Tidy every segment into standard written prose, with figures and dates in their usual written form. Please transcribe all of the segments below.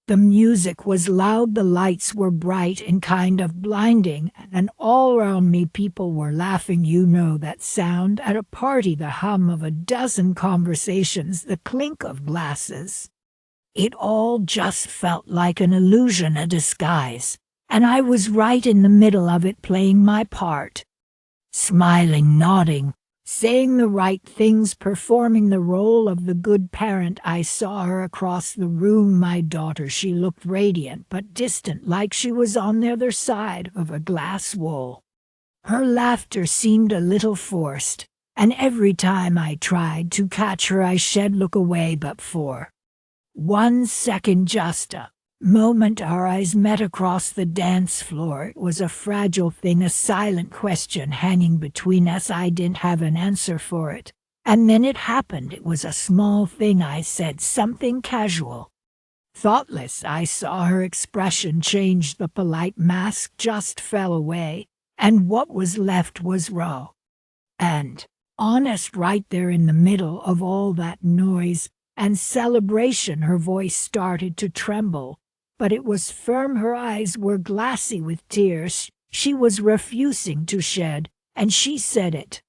The music was loud, the lights were bright and kind of blinding, and all around me people were laughing. You know that sound at a party, the hum of a dozen conversations, the clink of glasses. It all just felt like an illusion, a disguise, and I was right in the middle of it, playing my part. Smiling, nodding, saying the right things, performing the role of the good parent. I saw her across the room, my daughter. She looked radiant but distant, like she was on the other side of a glass wall. Her laughter seemed a little forced, and every time I tried to catch her I shed look away, but for 1 second, just a moment, our eyes met across the dance floor. It was a fragile thing, a silent question hanging between us. I didn't have an answer for it. And then it happened. It was a small thing. I said something casual, thoughtless. I saw her expression change. The polite mask just fell away, and what was left was raw and honest, right there in the middle of all that noise and celebration. Her voice started to tremble, but it was firm. Her eyes were glassy with tears she was refusing to shed, and she said it.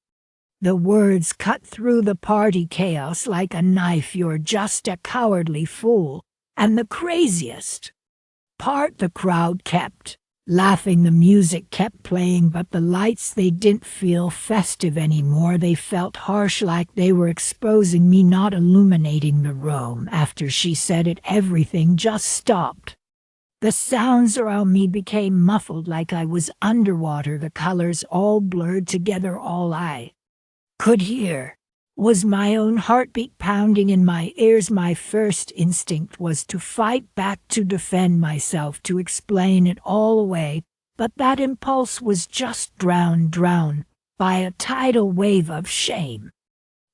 The words cut through the party chaos like a knife. You're just a cowardly fool. And the craziest part, the crowd kept laughing, the music kept playing, but the lights, they didn't feel festive anymore. They felt harsh, like they were exposing me, not illuminating the room. After she said it, everything just stopped. The sounds around me became muffled, like I was underwater. The colors all blurred together. All I could hear was my own heartbeat pounding in my ears. My first instinct was to fight back, to defend myself, to explain it all away, but that impulse was just drowned by a tidal wave of shame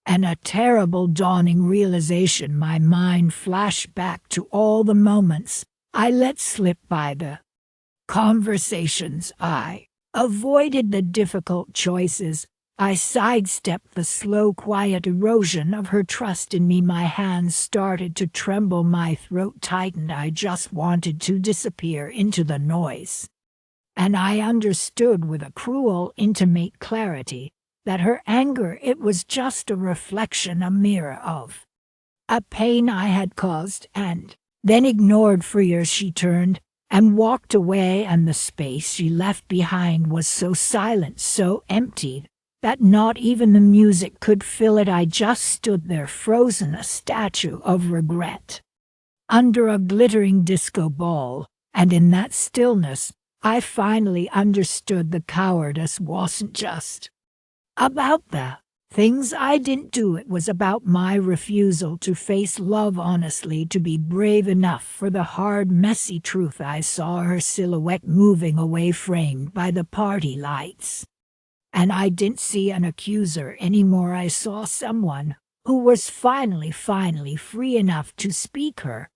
and a terrible dawning realization. My mind flashed back to all the moments I let slip by, the conversations I avoided, the difficult choices I sidestepped, the slow, quiet erosion of her trust in me. My hands started to tremble, my throat tightened. I just wanted to disappear into the noise. And I understood with a cruel, intimate clarity that her anger, it was just a reflection, a mirror of a pain I had caused and then ignored for years. She turned and walked away, and the space she left behind was so silent, so empty, that not even the music could fill it. I just stood there, frozen, a statue of regret under a glittering disco ball, and in that stillness I finally understood the cowardice wasn't just about the things I didn't do. It was about my refusal to face love honestly, to be brave enough for the hard, messy truth. I saw her silhouette moving away, framed by the party lights. And I didn't see an accuser anymore. I saw someone who was finally free enough to speak her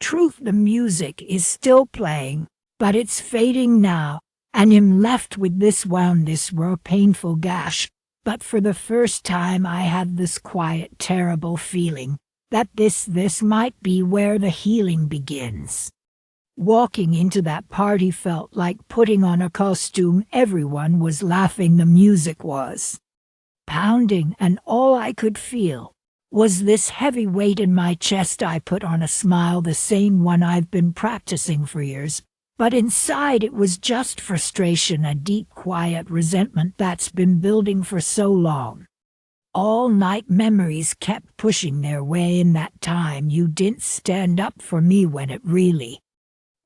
truth. The music is still playing, but it's fading now, and I'm left with this wound, this raw, painful gash. But for the first time I have this quiet, terrible feeling that this might be where the healing begins. Walking into that party felt like putting on a costume. Everyone was laughing, the music was pounding, and all I could feel was this heavy weight in my chest. I put on a smile, the same one I've been practicing for years, but inside it was just frustration, a deep, quiet resentment that's been building for so long. All night memories kept pushing their way. In that time you didn't stand up for me when it really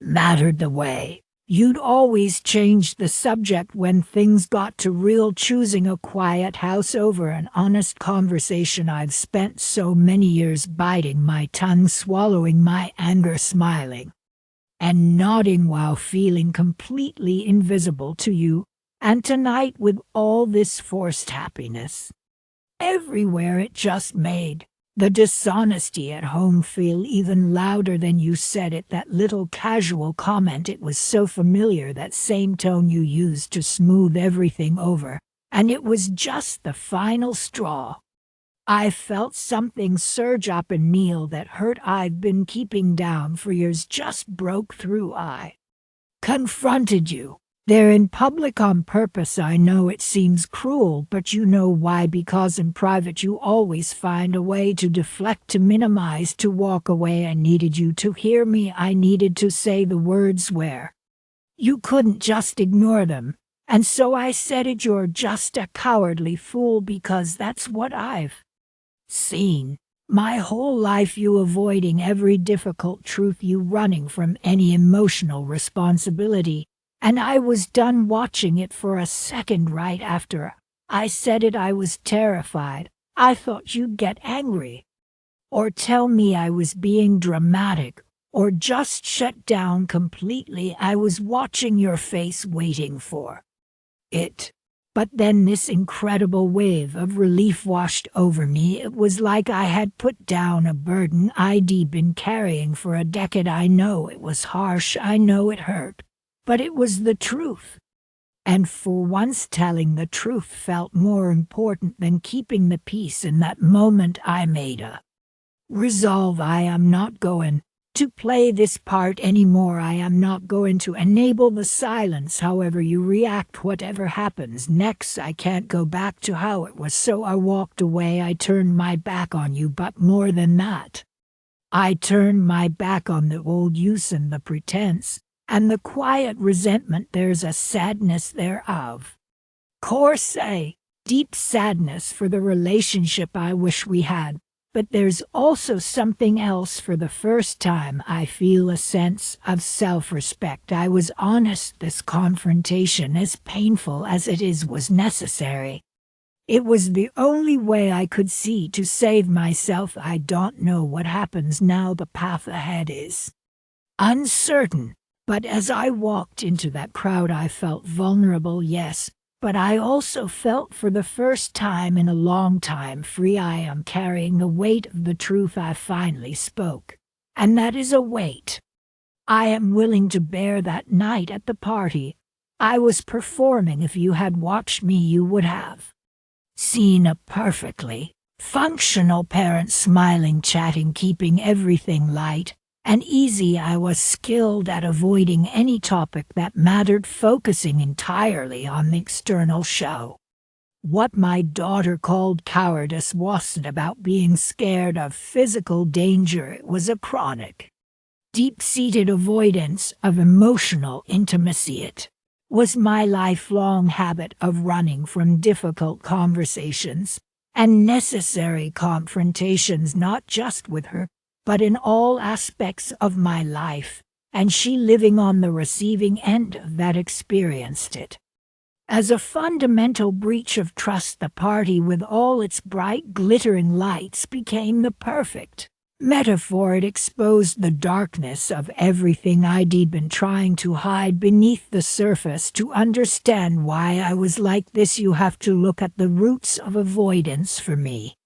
mattered, the way you'd always change the subject when things got to real, choosing a quiet house over an honest conversation. I've spent so many years biting my tongue, swallowing my anger, smiling and nodding while feeling completely invisible to you. And tonight, with all this forced happiness everywhere, it just made the dishonesty at home feel even louder than you said it. That little casual comment, it was so familiar, that same tone you used to smooth everything over, and it was just the final straw. I felt something surge up in me that hurt I've been keeping down for years just broke through. I confronted you. There in public on purpose. I know it seems cruel, but you know why? Because in private you always find a way to deflect, to minimize, to walk away. I needed you to hear me. I needed to say the words where you couldn't just ignore them. And so I said it. You're just a cowardly fool, because that's what I've seen my whole life. You avoiding every difficult truth, you running from any emotional responsibility. And I was done watching it for a second right after I said it. I was terrified. I thought you'd get angry, or tell me I was being dramatic, or just shut down completely. I was watching your face, waiting for it. But then this incredible wave of relief washed over me. It was like I had put down a burden I'd been carrying for a decade. I know it was harsh, I know it hurt, but it was the truth. And for once, telling the truth felt more important than keeping the peace. In that moment I made a resolve. I am not going to play this part anymore. I am not going to enable the silence. However you react, whatever happens next, I can't go back to how it was. So I walked away. I turned my back on you, but more than that, I turned my back on the old use and the pretense and the quiet resentment. There's a sadness thereof course, a deep sadness for the relationship I wish we had. But there's also something else. For the first time, I feel a sense of self-respect. I was honest. This confrontation, as painful as it is, was necessary. It was the only way I could see to save myself. I don't know what happens now. The path ahead is uncertain. But as I walked into that crowd, I felt vulnerable, yes. But I also felt, for the first time in a long time, free. I am carrying the weight of the truth I finally spoke. And that is a weight I am willing to bear. That night at the party I was performing, if you had watched me, you would have seen a perfectly functional parent, smiling, chatting, keeping everything light and easy. I was skilled at avoiding any topic that mattered, focusing entirely on the external show. What my daughter called cowardice wasn't about being scared of physical danger. It was a chronic, deep-seated avoidance of emotional intimacy. It was my lifelong habit of running from difficult conversations and necessary confrontations, not just with her, but in all aspects of my life, and she, living on the receiving end of that, experienced it as a fundamental breach of trust. The party, with all its bright glittering lights, became the perfect metaphor. It exposed the darkness of everything I'd been trying to hide beneath the surface. To understand why I was like this, you have to look at the roots of avoidance. For me,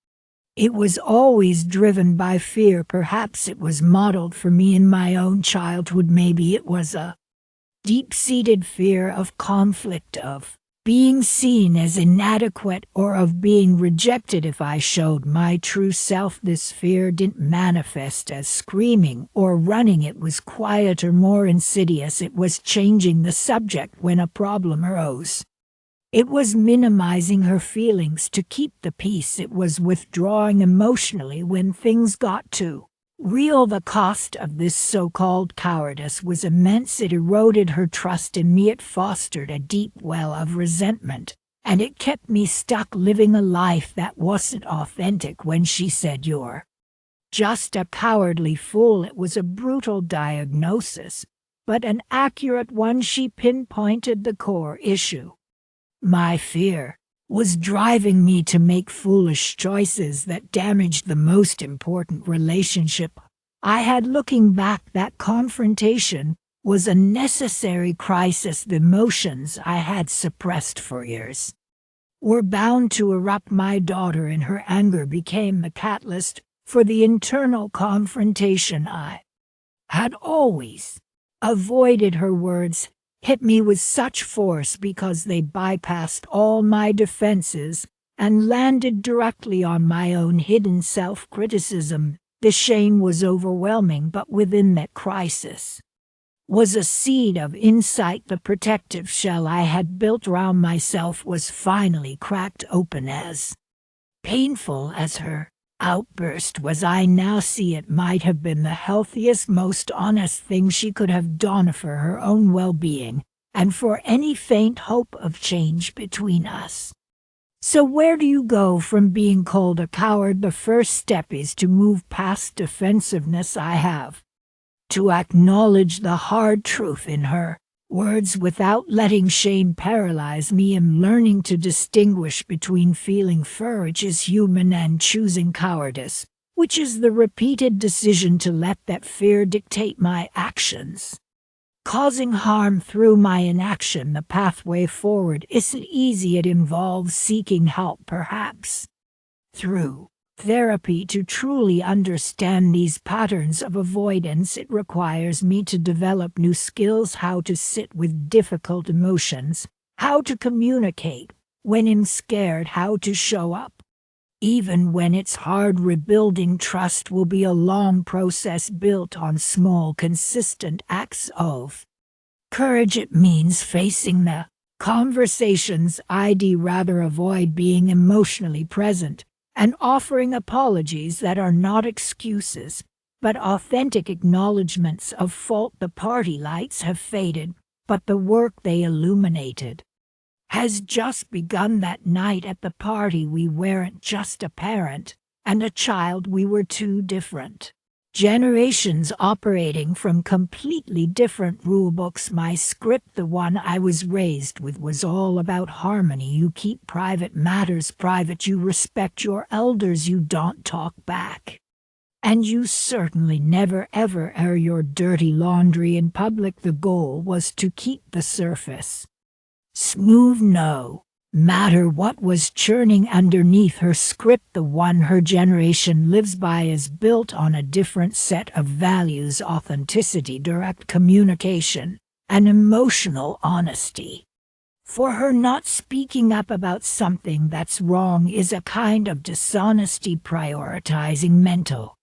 it was always driven by fear. Perhaps it was modeled for me in my own childhood. Maybe it was a deep-seated fear of conflict, of being seen as inadequate, or of being rejected if I showed my true self. This fear didn't manifest as screaming or running. It was quieter, more insidious. It was changing the subject when a problem arose. It was minimizing her feelings to keep the peace. It was withdrawing emotionally when things got too real. The cost of this so-called cowardice was immense. It eroded her trust in me. It fostered a deep well of resentment, and it kept me stuck living a life that wasn't authentic. When she said, "You're just a cowardly fool," it was a brutal diagnosis, but an accurate one. She pinpointed the core issue. My fear was driving me to make foolish choices that damaged the most important relationship I had. Looking back, that confrontation was a necessary crisis. The emotions I had suppressed for years were bound to erupt. My daughter, in her anger, became the catalyst for the internal confrontation I had always avoided. Her words hit me with such force because they bypassed all my defenses and landed directly on my own hidden self-criticism. The shame was overwhelming, but within that crisis was a seed of insight. The protective shell I had built around myself was finally cracked open. As painful as her outburst was, I now see it might have been the healthiest, most honest thing she could have done for her own well-being, and for any faint hope of change between us. So where do you go from being called a coward? The first step is to move past defensiveness. I have to acknowledge the hard truth in her words without letting shame paralyze me. I'm learning to distinguish between feeling fear, which is human, and choosing cowardice, which is the repeated decision to let that fear dictate my actions, causing harm through my inaction. The pathway forward isn't easy. It involves seeking help, perhaps through therapy, to truly understand these patterns of avoidance. It requires me to develop new skills: how to sit with difficult emotions, how to communicate when I'm scared, how to show up even when it's hard. Rebuilding trust will be a long process built on small, consistent acts of courage. It means facing the conversations I'd rather avoid, being emotionally present, and offering apologies that are not excuses, but authentic acknowledgments of fault. The party lights have faded, but the work they illuminated has just begun. That night at the party, we weren't just a parent and a child, we were two different generations operating from completely different rulebooks. My script, the one I was raised with, was all about harmony. You keep private matters private, you respect your elders, you don't talk back, and you certainly never ever air your dirty laundry in public. The goal was to keep the surface smooth, no matter what was churning underneath. Her script, the one her generation lives by, is built on a different set of values: authenticity, direct communication, and emotional honesty. For her, not speaking up about something that's wrong is a kind of dishonesty, prioritizing mental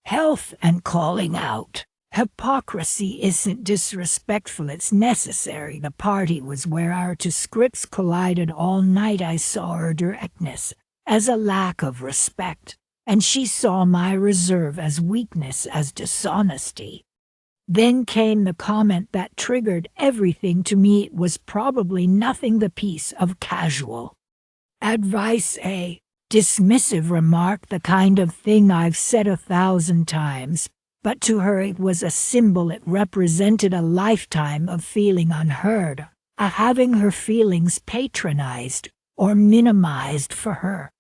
health and calling out hypocrisy isn't disrespectful, it's necessary. The party was where our two scripts collided all night. I saw her directness as a lack of respect, and she saw my reserve as weakness, as dishonesty. Then came the comment that triggered everything. To me, it was probably nothing, the piece of casual advice, a dismissive remark, the kind of thing I've said 1,000 times. But to her it was a symbol. It represented a lifetime of feeling unheard, of having her feelings patronized or minimized. For her,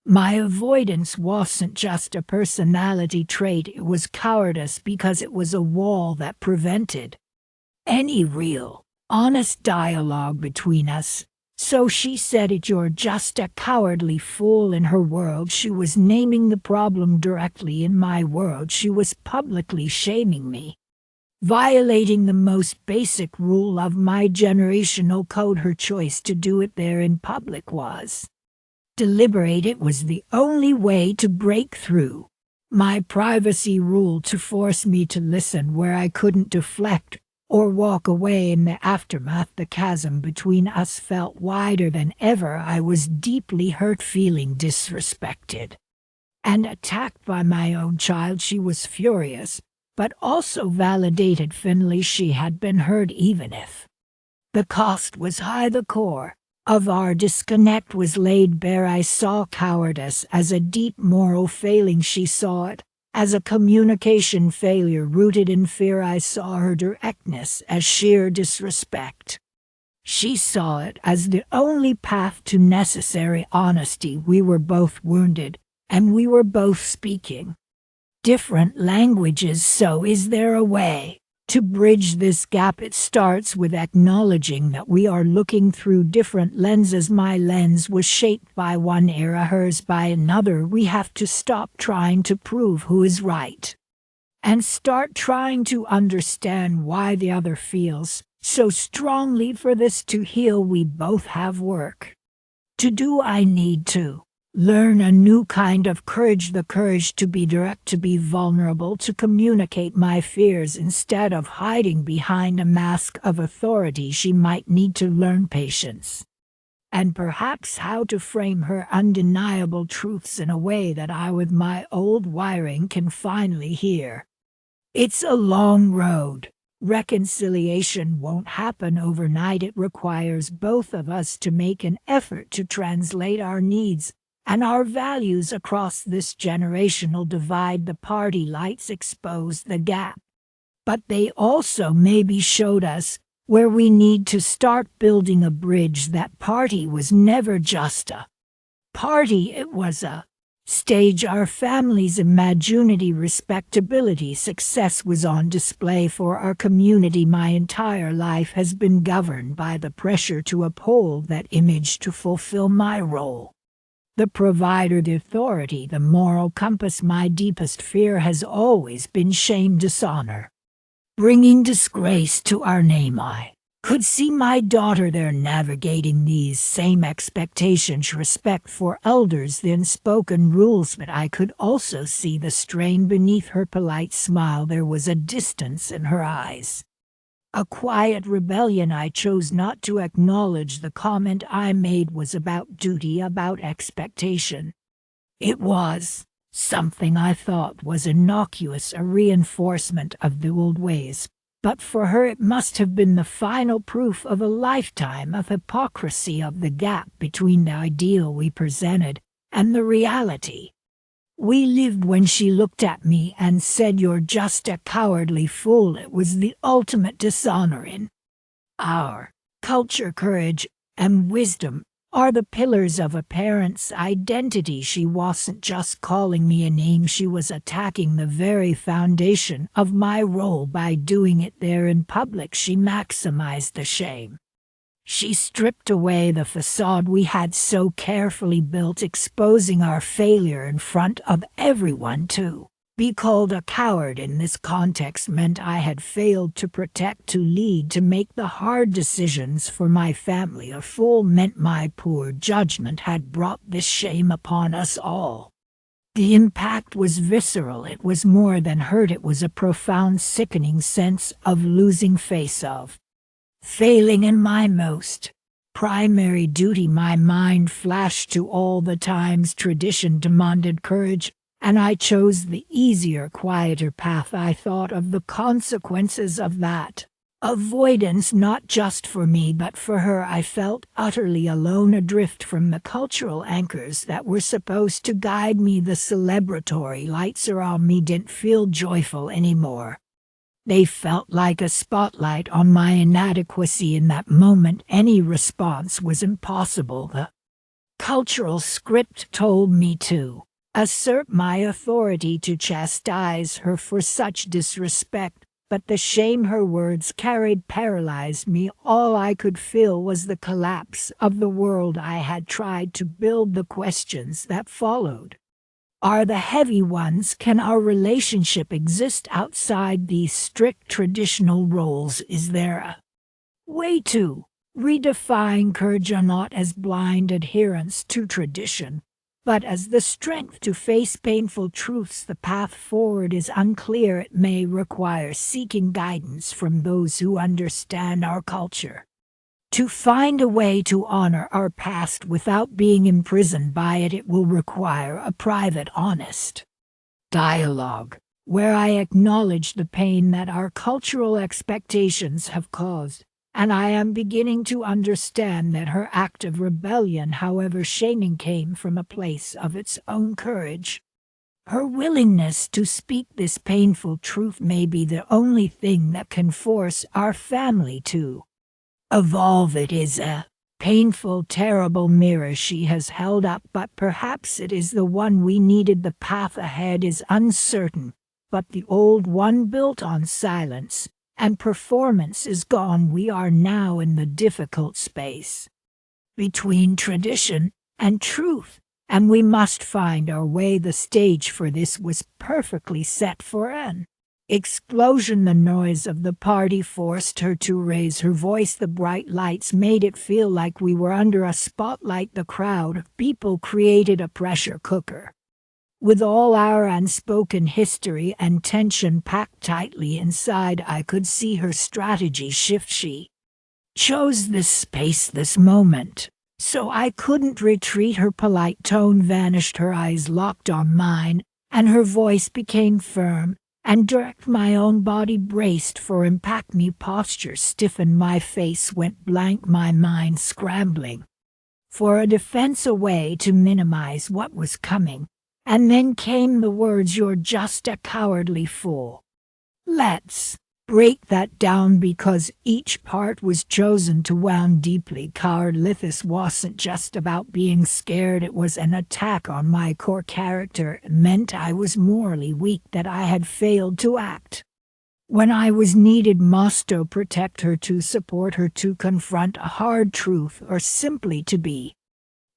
my avoidance wasn't just a personality trait, it was cowardice, because it was a wall that prevented any real, honest dialogue between us. So she said it, "You're just a cowardly fool." In her world, she was naming the problem directly. In my world, she was publicly shaming me, violating the most basic rule of my generational code. Her choice to do it there in public was deliberate. It was the only way to break through my privacy rule, to force me to listen where I couldn't deflect or walk away. In the aftermath, the chasm between us felt wider than ever. I was deeply hurt, feeling disrespected and attacked by my own child. She was furious, but also validated. Finally, she had been heard, even if the cost was high. The core of our disconnect was laid bare. I saw cowardice as a deep moral failing. She saw it as a communication failure rooted in fear. I saw her directness as sheer disrespect. She saw it as the only path to necessary honesty. We were both wounded, and we were both speaking different languages. So is there a way to bridge this gap? It starts with acknowledging that we are looking through different lenses. My lens was shaped by one era, hers by another. We have to stop trying to prove who is right and start trying to understand why the other feels so strongly. For this to heal, we both have work To do I need to learn a new kind of courage, the courage to be direct, to be vulnerable, to communicate my fears instead of hiding behind a mask of authority. She might need to learn patience and perhaps how to frame her undeniable truths in a way that I, with my old wiring, can finally hear. It's a long road. Reconciliation won't happen overnight. It requires both of us to make an effort to translate our needs and our values across this generational divide. The party lights exposed the gap, but they also maybe showed us where we need to start building a bridge. That party was never just a party, it was a stage. Our family's imaginary respectability, success was on display for our community. My entire life has been governed by the pressure to uphold that image, to fulfill my role. The provider, the authority, the moral compass. My deepest fear has always been shame, dishonor, bringing disgrace to our name. I could see my daughter there navigating these same expectations, respect for elders, the unspoken rules, but I could also see the strain beneath her polite smile. There was a distance in her eyes, a quiet rebellion. I chose not to acknowledge. The comment I made was about duty, about expectation. It was something I thought was innocuous, a reinforcement of the old ways. But for her it must have been the final proof of a lifetime of hypocrisy, of the gap between the ideal we presented and the reality we lived. When she looked at me and said, "You're just a cowardly fool," it was the ultimate dishonor in our culture. Courage and wisdom are the pillars of a parent's identity. She wasn't just calling me a name, she was attacking the very foundation of my role. By doing it there in public, she maximized the shame. She stripped away the facade we had so carefully built, exposing our failure in front of everyone. To be called a coward in this context meant I had failed to protect, to lead, to make the hard decisions for my family. A fool meant my poor judgment had brought this shame upon us all. The impact was visceral. It was more than hurt. It was a profound, sickening sense of losing face, of failing in my most primary duty. My mind flashed to all the times tradition demanded courage, and I chose the easier, quieter path. I thought of the consequences of that avoidance, not just for me but for her. I felt utterly alone, adrift from the cultural anchors that were supposed to guide me. The celebratory lights around me didn't feel joyful anymore. They felt like a spotlight on my inadequacy. In that moment, any response was impossible. The cultural script told me to assert my authority, to chastise her for such disrespect, but the shame her words carried paralyzed me. All I could feel was the collapse of the world I had tried to build. The questions that followed are the heavy ones. Can our relationship exist outside these strict traditional roles? Is there a way to redefine courage, not as blind adherence to tradition, but as the strength to face painful truths? The path forward is unclear. It may require seeking guidance from those who understand our culture, to find a way to honor our past without being imprisoned by it. It will require a private, honest dialogue, where I acknowledge the pain that our cultural expectations have caused, and I am beginning to understand that her act of rebellion, however shaming, came from a place of its own courage. Her willingness to speak this painful truth may be the only thing that can force our family to evolve. It is a painful, terrible mirror she has held up, but perhaps it is the one we needed. The path ahead is uncertain, but the old one built on silence and performance is gone. We are now in the difficult space between tradition and truth, and we must find our way. The stage for this was perfectly set for an Explosion. The noise of the party forced her to raise her voice. The bright lights made it feel like we were under a spotlight. The crowd of people created a pressure cooker. With all our unspoken history and tension packed tightly inside, I could see her strategy shift. She chose this space, this moment, so I couldn't retreat. Her polite tone vanished, her eyes locked on mine, and her voice became firm and direct. My own body braced for impact. My posture stiffened, my face went blank, my mind scrambling for a defense, a way to minimize what was coming. And then came the words, "You're just a cowardly fool." Let's break that down, because each part was chosen to wound deeply. Cowardliness wasn't just about being scared, it was an attack on my core character. It meant I was morally weak, that I had failed to act when I was needed most to protect her, to support her, to confront a hard truth, or simply to be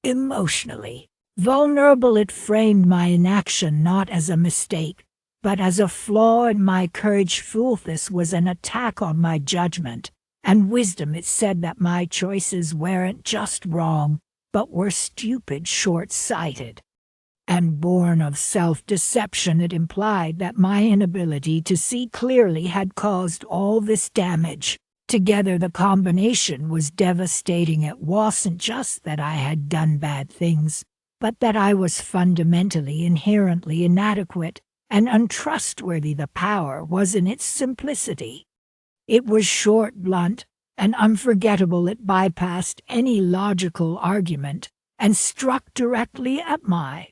emotionally vulnerable. It framed my inaction not as a mistake, but as a flaw in my courage. This was an attack on my judgment and wisdom. It said that my choices weren't just wrong, but were stupid, short-sighted, and born of self-deception. It implied that my inability to see clearly had caused all this damage. Together, the combination was devastating. It wasn't just that I had done bad things, but that I was fundamentally, inherently inadequate and untrustworthy. The power was in its simplicity. It was short, blunt, and unforgettable. It bypassed any logical argument and struck directly at my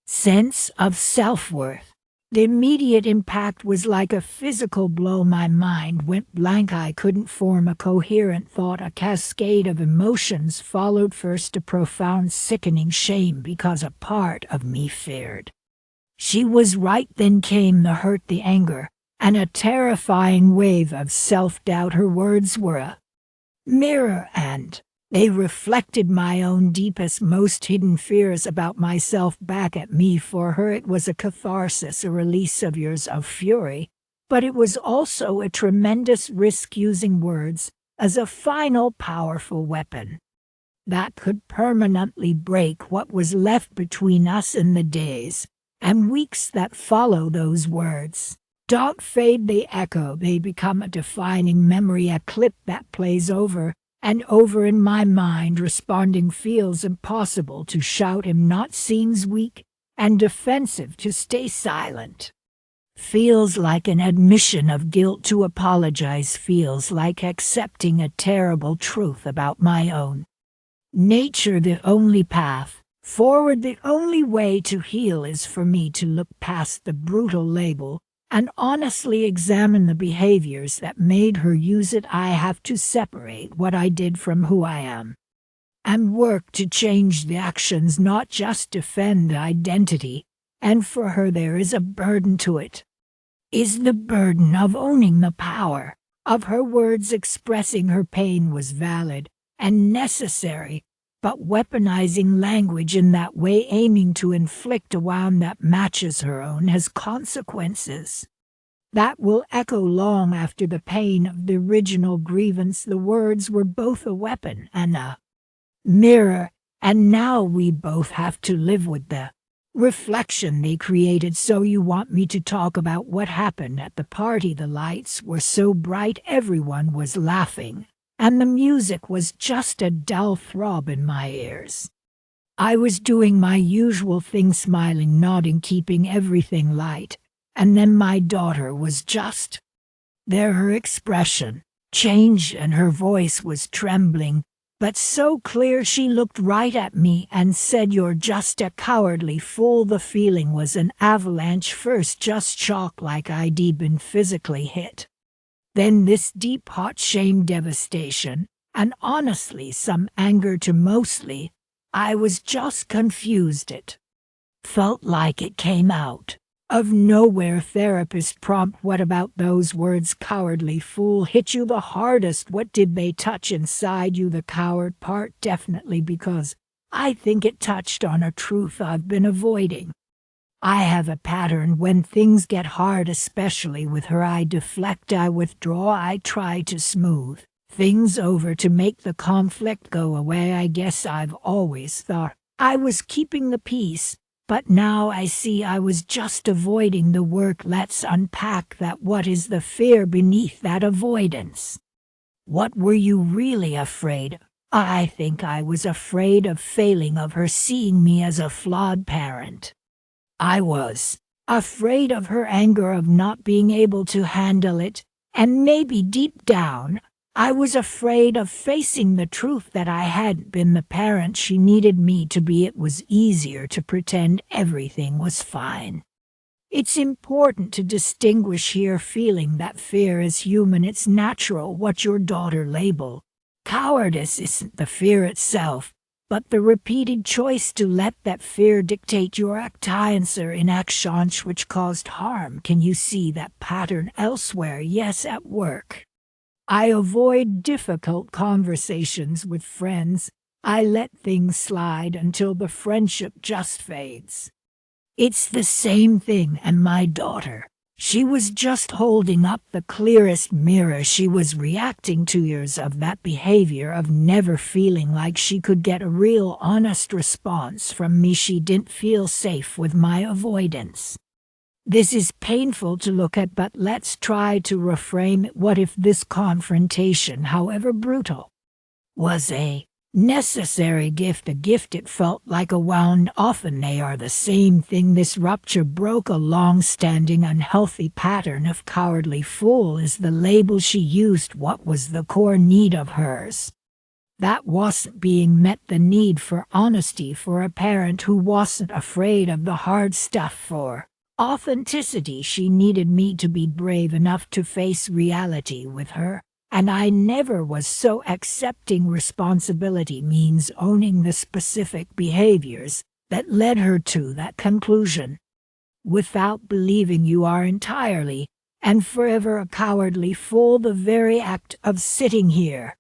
sense of self-worth. The immediate impact was like a physical blow. My mind went blank. I couldn't form a coherent thought. A cascade of emotions followed. First, a profound, sickening shame, because a part of me feared she was right. Then came the hurt, the anger, and a terrifying wave of self-doubt. Her words were a mirror, and they reflected my own deepest, most hidden fears about myself back at me. For her, it was a catharsis, a release of years of fury, but it was also a tremendous risk, using words as a final powerful weapon that could permanently break what was left between us. In the days and weeks that follow, those words don't fade, they echo, they become a defining memory, a clip that plays over and over in my mind. Responding feels impossible. To shout him not seems weak and defensive. To stay silent feels like an admission of guilt. To apologize feels like accepting a terrible truth about my own nature. The only path forward, the only way to heal, is for me to look past the brutal label and honestly examine the behaviors that made her use it. I have to separate what I did from who I am and work to change the actions, not just defend the identity. And for her, there is a burden to it. Is the burden of owning the power of her words. Expressing her pain was valid and necessary, but weaponizing language in that way, aiming to inflict a wound that matches her own, has consequences that will echo long after the pain of the original grievance. The words were both a weapon and a mirror, and now we both have to live with the reflection they created. So you want me to talk about what happened at the party? The lights were so bright, everyone was laughing, and the music was just a dull throb in my ears. I was doing my usual thing, smiling, nodding, keeping everything light, and then my daughter was just there. Her expression changed and her voice was trembling, but so clear. She looked right at me and said, "You're just a cowardly fool." The feeling was an avalanche. First, just shock, like I'd been physically hit. Then this deep, hot shame, devastation, and honestly some anger too. Mostly, I was just confused. It felt like it came out of nowhere. Therapist prompt: what about those words, cowardly fool, hit you the hardest? What did they touch inside you? The coward part, definitely, because I think it touched on a truth I've been avoiding. I have a pattern when things get hard, especially with her. I deflect, I withdraw, I try to smooth things over to make the conflict go away. I guess I've always thought I was keeping the peace, but now I see I was just avoiding the work. Let's unpack that. What is the fear beneath that avoidance? What were you really afraid of? I think I was afraid of failing, of her seeing me as a flawed parent. I was afraid of her anger, of not being able to handle it, and maybe deep down, I was afraid of facing the truth that I hadn't been the parent she needed me to be. It was easier to pretend everything was fine. It's important to distinguish here. Feeling that fear is human, it's natural. What your daughter labeled cowardice isn't the fear itself, but the repeated choice to let that fear dictate your answer in actions which caused harm. Can you see that pattern elsewhere? Yes, at work. I avoid difficult conversations with friends. I let things slide until the friendship just fades. It's the same thing, and my daughter. She was just holding up the clearest mirror. She was reacting to years of that behavior, of never feeling like she could get a real honest response from me. She didn't feel safe with my avoidance. This is painful to look at, but let's try to reframe it. What if this confrontation, however brutal, was a necessary gift, a gift it felt like a wound? Often they are the same thing. This rupture broke a long-standing unhealthy pattern of cowardly fool is the label she used. What was the core need of hers that wasn't being met? The need for honesty, for a parent who wasn't afraid of the hard stuff, for authenticity. She needed me to be brave enough to face reality with her. And I never was. So accepting responsibility means owning the specific behaviors that led her to that conclusion, without believing you are entirely and forever a cowardly fool. The very act of sitting here,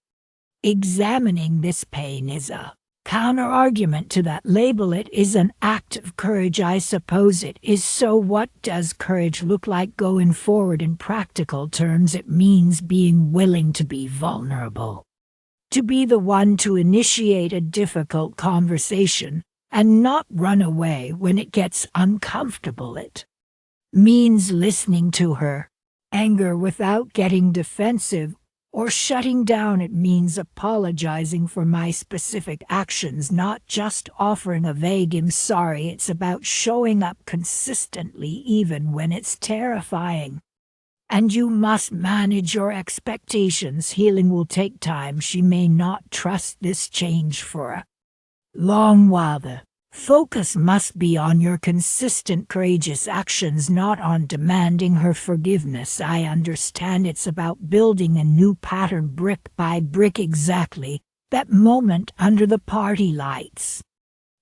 examining this pain, is a counter-argument to that label. It is an act of courage. I suppose it is. So what does courage look like going forward? In practical terms, it means being willing to be vulnerable, to be the one to initiate a difficult conversation and not run away when it gets uncomfortable. It means listening to her anger without getting defensive or shutting down. It means apologizing for my specific actions, not just offering a vague "I'm sorry." It's about showing up consistently even when it's terrifying. And you must manage your expectations. Healing will take time. She may not trust this change for a long while. The focus must be on your consistent, courageous actions, not on demanding her forgiveness. I understand it's about building a new pattern brick by brick. Exactly that moment under the party lights,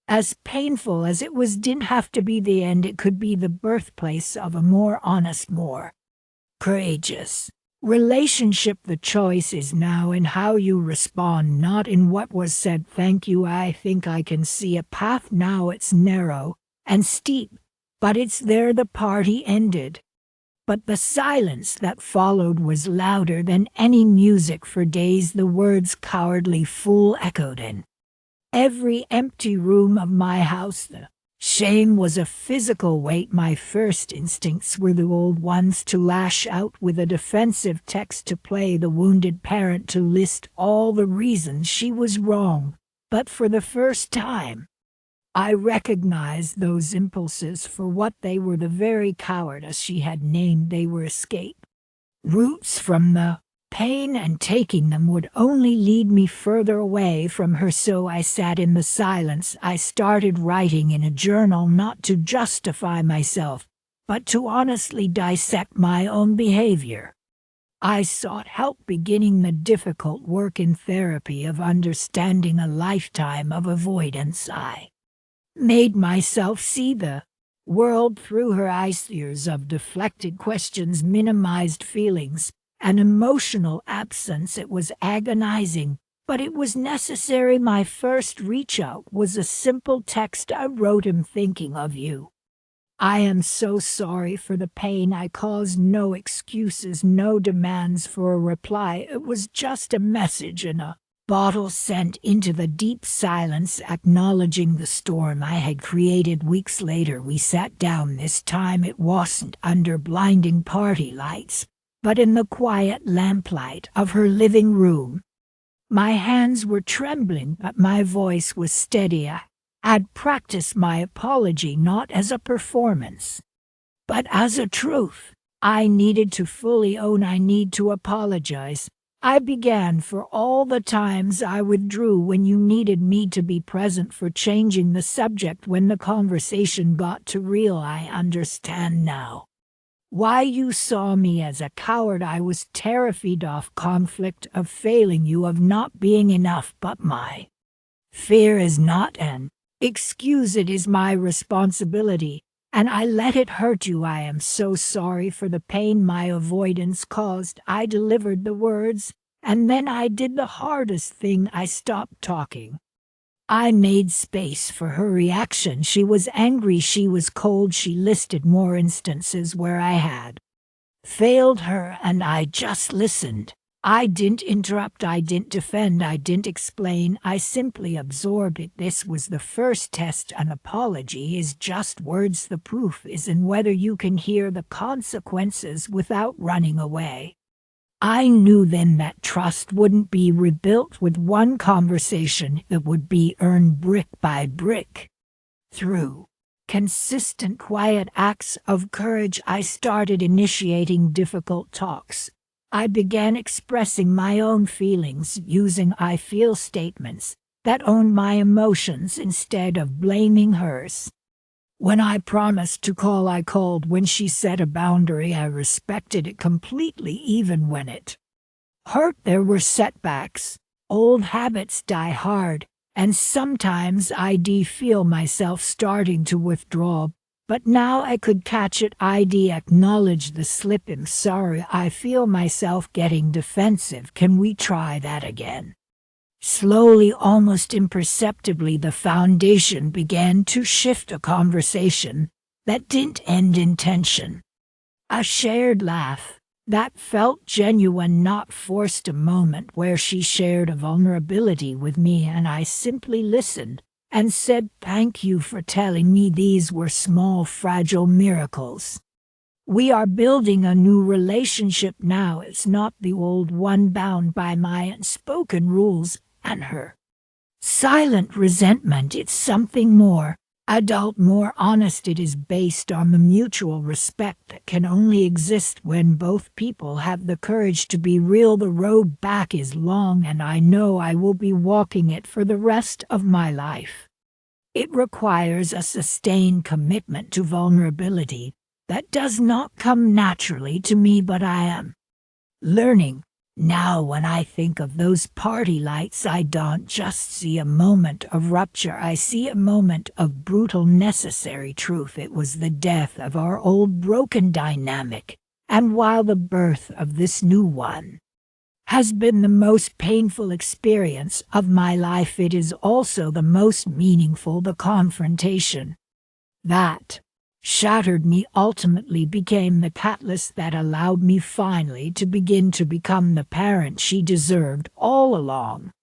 as painful as it was, didn't have to be the end. It could be the birthplace of a more honest, more courageous relationship. The choice is now in how you respond, not in what was said. Thank you. I think I can see a path now. It's narrow and steep, but it's there. The party ended, but the silence that followed was louder than any music. For days the words "cowardly fool" echoed in every empty room of my house. The shame was a physical weight. My first instincts were the old ones: to lash out with a defensive text, to play the wounded parent, to list all the reasons she was wrong. But for the first time, I recognized those impulses for what they were: the very cowardice she had named. They were escape routes from the pain, and taking them would only lead me further away from her. So I sat in the silence. I started writing in a journal, not to justify myself, but to honestly dissect my own behavior. I sought help, beginning the difficult work in therapy of understanding a lifetime of avoidance. I made myself see the world through her eyes. Years of deflected questions, minimized feelings, an emotional absence. It was agonizing, but it was necessary. My first reach out was a simple text I wrote: "I'm thinking of you. I am so sorry for the pain I caused. No excuses, no demands for a reply. It was just a message in a bottle sent into the deep silence, acknowledging the storm I had created. Weeks later, we sat down. This time it wasn't under blinding party lights, but in the quiet lamplight of her living room. My hands were trembling, but my voice was steady. I'd practiced my apology not as a performance, but as a truth. I needed to fully own I need to apologize. I began for all the times I withdrew when you needed me to be present, for changing the subject when the conversation got too real. I understand now why you saw me as a coward. I was terrified of conflict, of failing you, of not being enough. But my fear is not an excuse, it is my responsibility, and I let it hurt you. I am so sorry for the pain my avoidance caused. I delivered the words, and then I did the hardest thing. I stopped talking. I made space for her reaction. She was angry, she was cold. She listed more instances where I had failed her, and I just listened. I didn't interrupt, I didn't defend, I didn't explain, I simply absorbed it. This was the first test. An apology is just words. The proof is in whether you can hear the consequences without running away. I knew then that trust wouldn't be rebuilt with one conversation. It would be earned brick by brick. Through consistent, quiet acts of courage, I started initiating difficult talks. I began expressing my own feelings, using I feel statements that owned my emotions instead of blaming hers. When I promised to call, I called. When she set a boundary, I respected it completely, even when it hurt. There were setbacks. Old habits die hard, and sometimes I'd feel myself starting to withdraw. But now I could catch it. I'd acknowledge the slip. I'm sorry, I feel myself getting defensive. Can we try that again? Slowly, almost imperceptibly, the foundation began to shift. A conversation that didn't end in tension. A shared laugh that felt genuine, not forced. A moment where she shared a vulnerability with me, and I simply listened and said, "Thank you for telling me." These were small, fragile miracles. We are building a new relationship now. It's not the old one bound by my unspoken rules and her silent resentment. It's something more adult, more honest. It is based on the mutual respect that can only exist when both people have the courage to be real. The road back is long, and I know I will be walking it for the rest of my life. It requires a sustained commitment to vulnerability that does not come naturally to me, but I am learning. Now when I think of those party lights, I don't just see a moment of rupture, I see a moment of brutal necessary truth. It was the death of our old broken dynamic, and while the birth of this new one has been the most painful experience of my life, it is also the most meaningful. The confrontation that shattered me ultimately became the catalyst that allowed me finally to begin to become the parent she deserved all along.